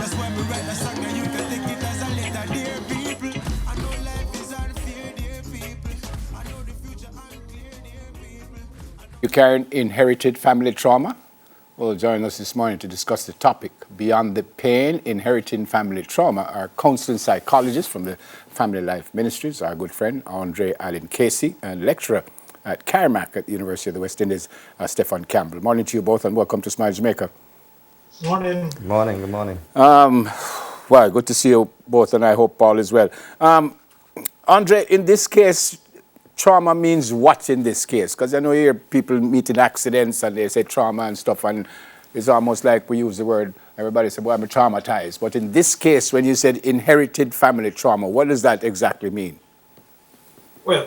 That's why we write the song and you can take it as a letter, dear people. I know life is unfair, dear people. I know the future unclear, dear people. You carry inherited family trauma? Well, join us this morning to discuss the topic. Beyond the pain, inheriting family trauma, our counseling psychologist from the Family Life Ministries, our good friend Andre Allen Casey, and lecturer at Carmack at the University of the West Indies, Stefan Campbell. Morning to you both and welcome to Smile Jamaica. Morning. Good morning, good morning. Well, good to see you both and I hope all is well. Andre, in this case, trauma means what in this case? Because I know you hear people meeting accidents and they say trauma and stuff, and it's almost like we use the word, everybody say, well, I'm traumatized. But in this case, when you said inherited family trauma, what does that exactly mean? Well,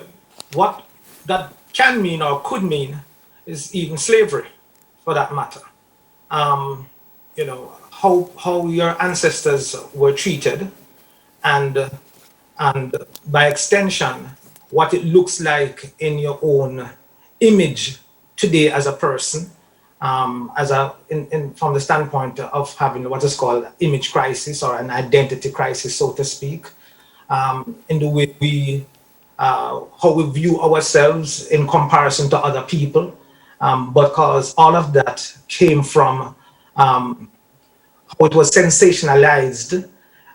what that can mean or could mean is even slavery, for that matter. You know, how your ancestors were treated, and by extension, what it looks like in your own image today as a person, from the standpoint of having what is called image crisis or an identity crisis, so to speak, in the way how we view ourselves in comparison to other people, because all of that came from how it was sensationalized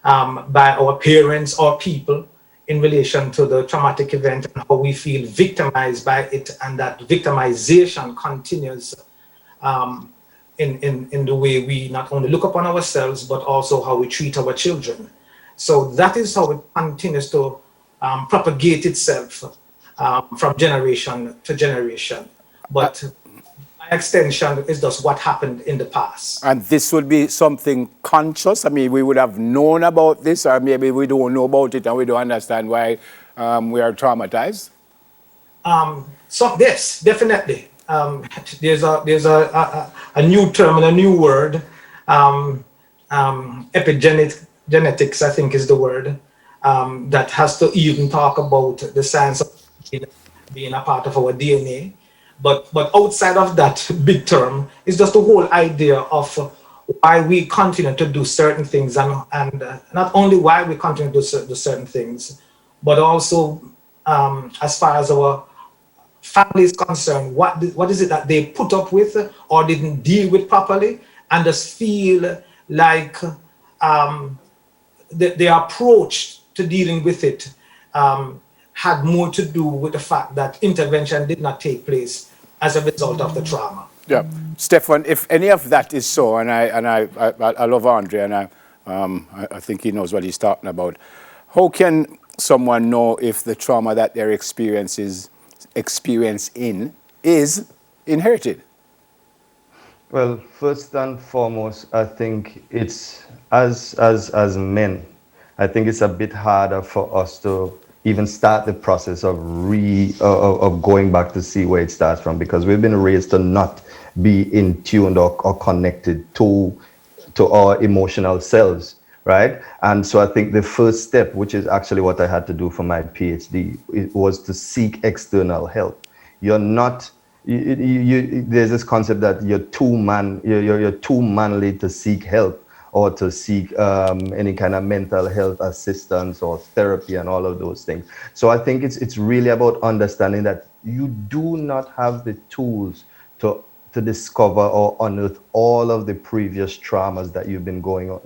by our parents or people in relation to the traumatic event and how we feel victimized by it, and that victimization continues in the way we not only look upon ourselves but also how we treat our children. So that is how it continues to propagate itself from generation to generation. But by extension, is just what happened in the past. And this would be something conscious? I mean, we would have known about this, or maybe we don't know about it and we don't understand why we are traumatized? So yes, definitely. There's a new term and a new word, epigenetics, I think is the word, that has to even talk about the science of being a part of our DNA. But outside of that big term is just the whole idea of why we continue to do certain things, and not only why we continue to do certain things, but also as far as our family is concerned, what is it that they put up with or didn't deal with properly, and just feel like their approach to dealing with it had more to do with the fact that intervention did not take place as a result of the trauma. Yeah, Stefan, if any of that is so, and I love Andre, and I think he knows what he's talking about. How can someone know if the trauma that they're experiencing is inherited? Well, first and foremost, I think it's as men, I think it's a bit harder for us to even start the process of going back to see where it starts from, because we've been raised to not be in tuned or connected to our emotional selves, right? And so I think the first step, which is actually what I had to do for my PhD, it was to seek external help. You're not there's this concept that you're too manly to seek help or to seek any kind of mental health assistance or therapy and all of those things. So I think it's really about understanding that you do not have the tools to discover or unearth all of the previous traumas that you've been going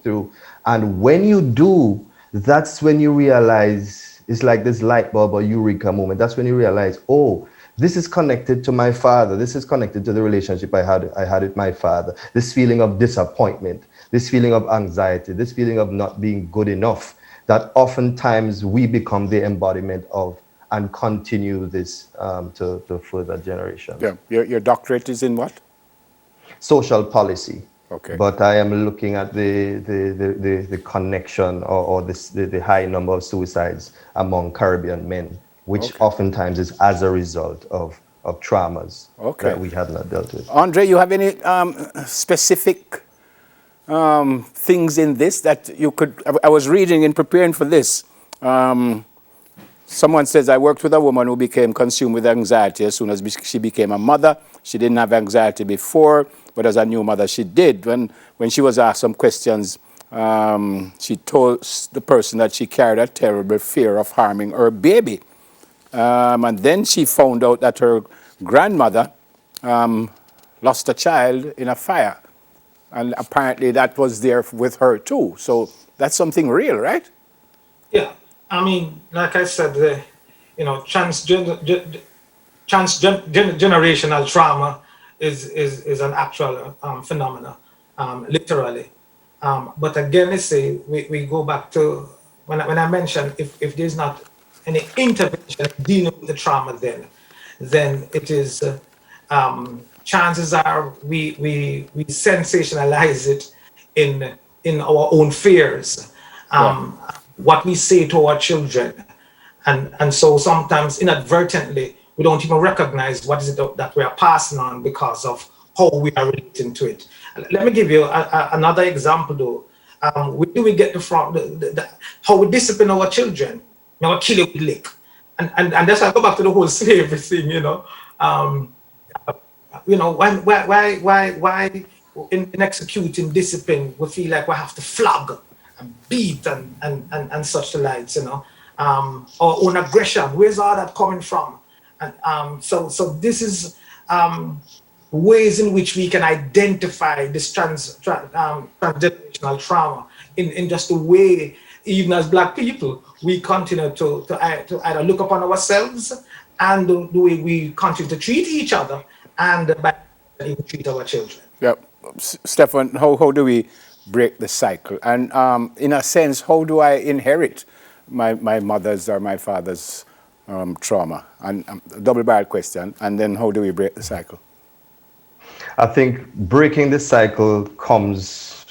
through. And when you do, that's when you realize, it's like this light bulb or eureka moment. That's when you realize, oh, this is connected to my father. This is connected to the relationship I had with my father. This feeling of disappointment, this feeling of anxiety, this feeling of not being good enough, that oftentimes we become the embodiment of and continue this to further generations. Yeah. Your doctorate is in what? Social policy. Okay. But I am looking at the connection or the high number of suicides among Caribbean men, which oftentimes is as a result of traumas that we have not dealt with. Andre, you have any specific things in this that you could? I was reading in preparing for this. Someone says, I worked with a woman who became consumed with anxiety as soon as she became a mother. She didn't have anxiety before, but as a new mother, she did. When she was asked some questions, she told the person that she carried a terrible fear of harming her baby. And then she found out that her grandmother lost a child in a fire. And apparently that was there with her too. So that's something real, right? Yeah, I mean, like I said, you know, transgenerational trauma is an actual phenomenon, literally. But again, let's say we go back to when I mentioned if there's not any intervention dealing with the trauma, then it is chances are we sensationalize it in our own fears. Yeah. What we say to our children, and so sometimes inadvertently we don't even recognize what is it that we are passing on because of how we are relating to it. Let me give you another example though. Where do we get how we discipline our children? You know, kill it with lick. And that's why I go back to the whole slavery thing, why in executing discipline we feel like we have to flog and beat and such the likes, our own aggression. Where's all that coming from? And so this is ways in which we can identify this transgenerational trauma in just the way, even as Black people, we continue to either look upon ourselves and the way we continue to treat each other and by we treat our children. Yeah. Stefan, how do we break the cycle? And in a sense, how do I inherit my mother's or my father's trauma? And double-barrel question. And then how do we break the cycle? I think breaking the cycle comes,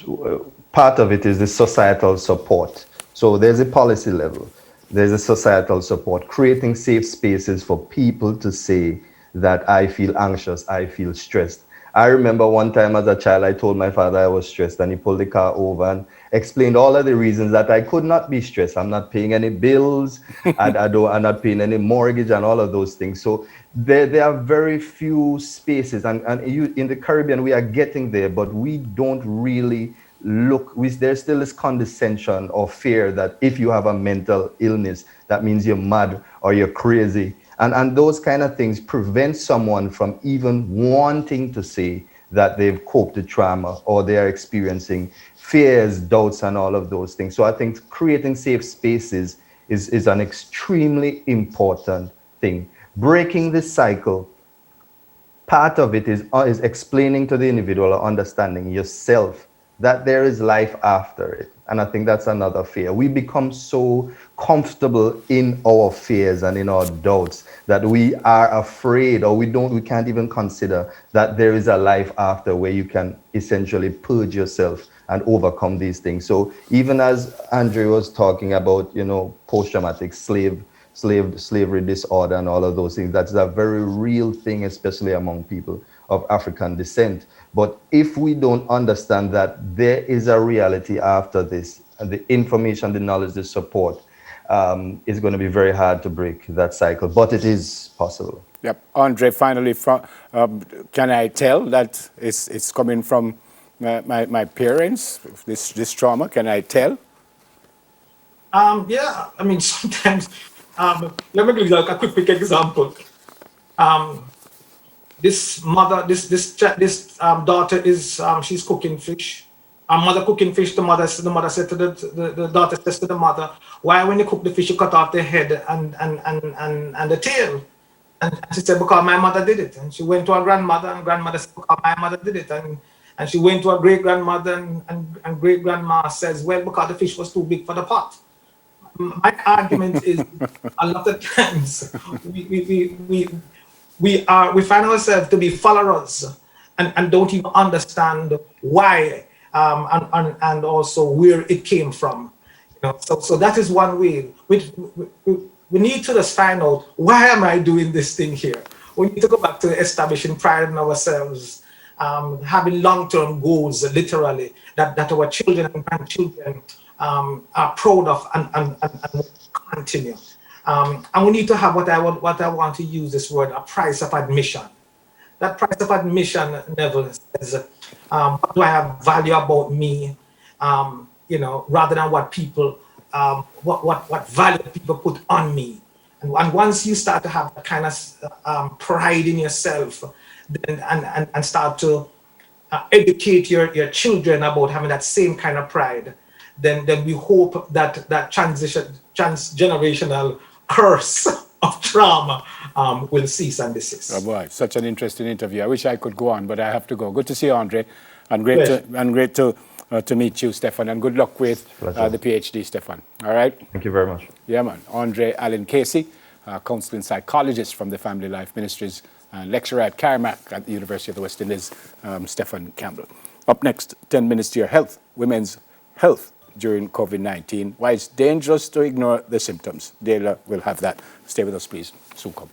part of it is the societal support. So there's a policy level, there's a societal support, creating safe spaces for people to say that I feel anxious, I feel stressed. I remember one time as a child, I told my father I was stressed, and he pulled the car over and explained all of the reasons that I could not be stressed. I'm not paying any bills, I'm not paying any mortgage and all of those things. So there are very few spaces, and in the Caribbean, we are getting there, but we don't really look, there's still this condescension or fear that if you have a mental illness, that means you're mad or you're crazy. And those kind of things prevent someone from even wanting to say that they've coped with trauma or they are experiencing fears, doubts, and all of those things. So I think creating safe spaces is an extremely important thing. Breaking this cycle, part of it is explaining to the individual or understanding yourself that there is life after it. And I think that's another fear. We become so comfortable in our fears and in our doubts that we are afraid, or we can't even consider that there is a life after where you can essentially purge yourself and overcome these things. So even as Andre was talking about, post-traumatic slavery disorder and all of those things, that's a very real thing, especially among people of African descent. But if we don't understand that there is a reality after this, and the information, the knowledge, the support, is going to be very hard to break that cycle, but it is possible. Yep. Andre, finally, can I tell that it's coming from my parents, this trauma? Can I tell? Yeah, I mean, sometimes, let me give you like a quick example. This mother, this daughter is, she's cooking fish. Her mother cooking fish, the mother said to the daughter says to the mother, why when you cook the fish, you cut off the head and the tail? And she said, because my mother did it. And she went to her grandmother, and grandmother said, because my mother did it. And she went to her great-grandmother, and great-grandma says, well, because the fish was too big for the pot. My argument is a lot of times we find ourselves to be followers and don't even understand why and also where it came from. So that is one way. We need to just find out, why am I doing this thing here? We need to go back to establishing pride in ourselves, having long-term goals, literally, that our children and grandchildren are proud of and continue. And we need to have what I want to use this word, a price of admission. That price of admission never says, what do I have value about me, rather than what people, what value people put on me. And once you start to have that kind of pride in yourself, then and start to educate your children about having that same kind of pride, then we hope that that transgenerational curse of trauma will cease and desist. Oh boy, such an interesting interview. I wish I could go on, but I have to go. Good to see you, Andre, and great to meet you, Stefan, and good luck with the PhD, Stefan. All right? Thank you very much. Yeah, man. Andre Allen Casey, counseling psychologist from the Family Life Ministries, and lecturer at Carmack at the University of the West Indies, Stefan Campbell. Up next, 10 minutes to your health, women's health during COVID-19. Why it's dangerous to ignore the symptoms. Dela will have that. Stay with us, please. Soon come.